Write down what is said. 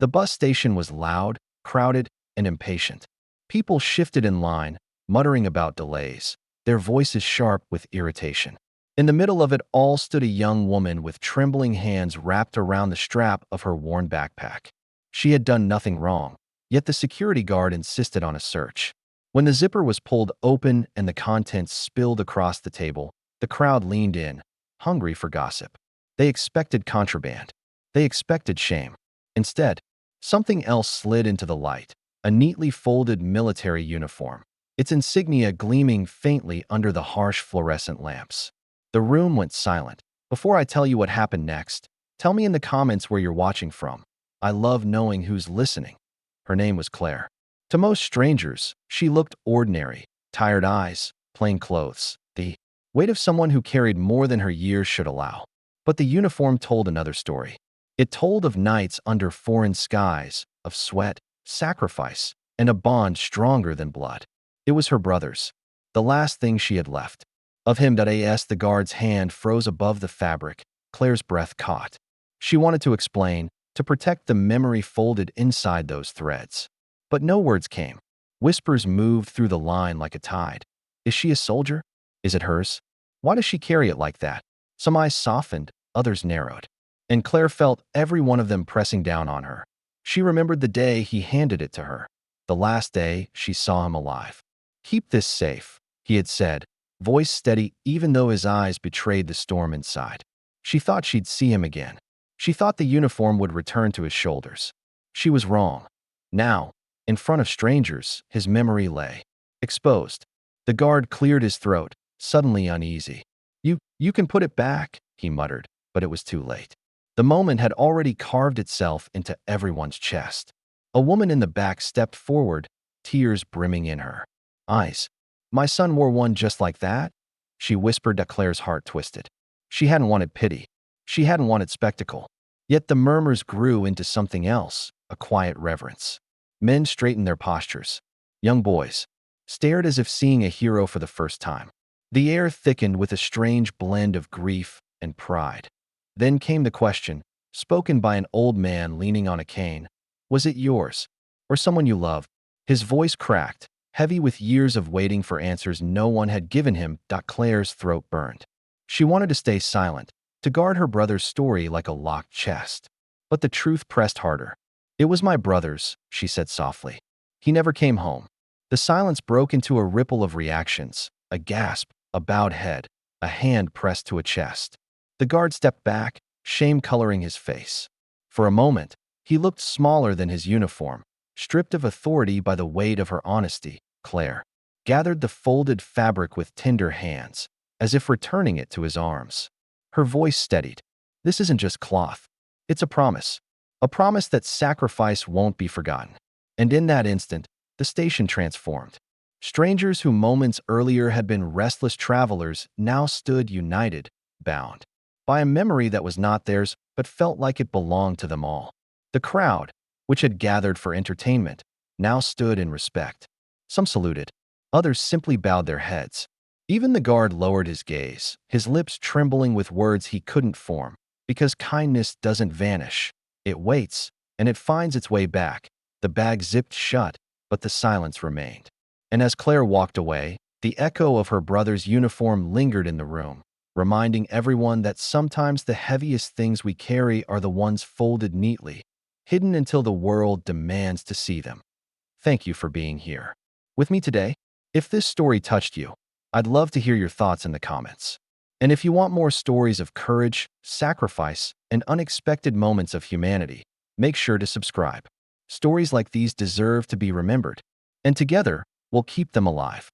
The bus station was loud, crowded, and impatient. People shifted in line, muttering about delays, their voices sharp with irritation. In the middle of it all stood a young woman with trembling hands wrapped around the strap of her worn backpack. She had done nothing wrong, yet the security guard insisted on a search. When the zipper was pulled open and the contents spilled across the table, the crowd leaned in, hungry for gossip. They expected contraband. They expected shame. Instead, something else slid into the light, a neatly folded military uniform, its insignia gleaming faintly under the harsh fluorescent lamps. The room went silent. Before I tell you what happened next, tell me in the comments where you're watching from. I love knowing who's listening. Her name was Claire. To most strangers, she looked ordinary, tired eyes, plain clothes, the weight of someone who carried more than her years should allow. But the uniform told another story. It told of nights under foreign skies, of sweat, sacrifice, and a bond stronger than blood. It was her brother's, the last thing she had left. Of him. As the guard's hand froze above the fabric, Claire's breath caught. She wanted to explain, to protect the memory folded inside those threads. But no words came. Whispers moved through the line like a tide. Is she a soldier? Is it hers? Why does she carry it like that? Some eyes softened, others narrowed. And Claire felt every one of them pressing down on her. She remembered the day he handed it to her, the last day she saw him alive. Keep this safe, he had said, voice steady even though his eyes betrayed the storm inside. She thought she'd see him again. She thought the uniform would return to his shoulders. She was wrong. Now, in front of strangers, his memory lay exposed. The guard cleared his throat, suddenly uneasy. You can put it back, he muttered, but it was too late. The moment had already carved itself into everyone's chest. A woman in the back stepped forward, tears brimming in her eyes. My son wore one just like that, she whispered. Claire's heart twisted. She hadn't wanted pity. She hadn't wanted spectacle. Yet the murmurs grew into something else, a quiet reverence. Men straightened their postures. Young boys stared as if seeing a hero for the first time. The air thickened with a strange blend of grief and pride. Then came the question, spoken by an old man leaning on a cane. Was it yours? Or someone you loved? His voice cracked, heavy with years of waiting for answers no one had given him. Claire's throat burned. She wanted to stay silent, to guard her brother's story like a locked chest. But the truth pressed harder. It was my brother's, she said softly. He never came home. The silence broke into a ripple of reactions, a gasp, a bowed head, a hand pressed to a chest. The guard stepped back, shame coloring his face. For a moment, he looked smaller than his uniform, stripped of authority by the weight of her honesty. Claire gathered the folded fabric with tender hands, as if returning it to his arms. Her voice steadied. This isn't just cloth. It's a promise that sacrifice won't be forgotten. And in that instant, the station transformed. Strangers who moments earlier had been restless travelers now stood united, bound by a memory that was not theirs but felt like it belonged to them all. The crowd, which had gathered for entertainment, now stood in respect. Some saluted. Others simply bowed their heads. Even the guard lowered his gaze, his lips trembling with words he couldn't form, because kindness doesn't vanish. It waits, and it finds its way back. The bag zipped shut, but the silence remained. And as Claire walked away, the echo of her brother's uniform lingered in the room, reminding everyone that sometimes the heaviest things we carry are the ones folded neatly, hidden until the world demands to see them. Thank you for being here with me today. If this story touched you, I'd love to hear your thoughts in the comments. And if you want more stories of courage, sacrifice, and unexpected moments of humanity, make sure to subscribe. Stories like these deserve to be remembered, and together, we'll keep them alive.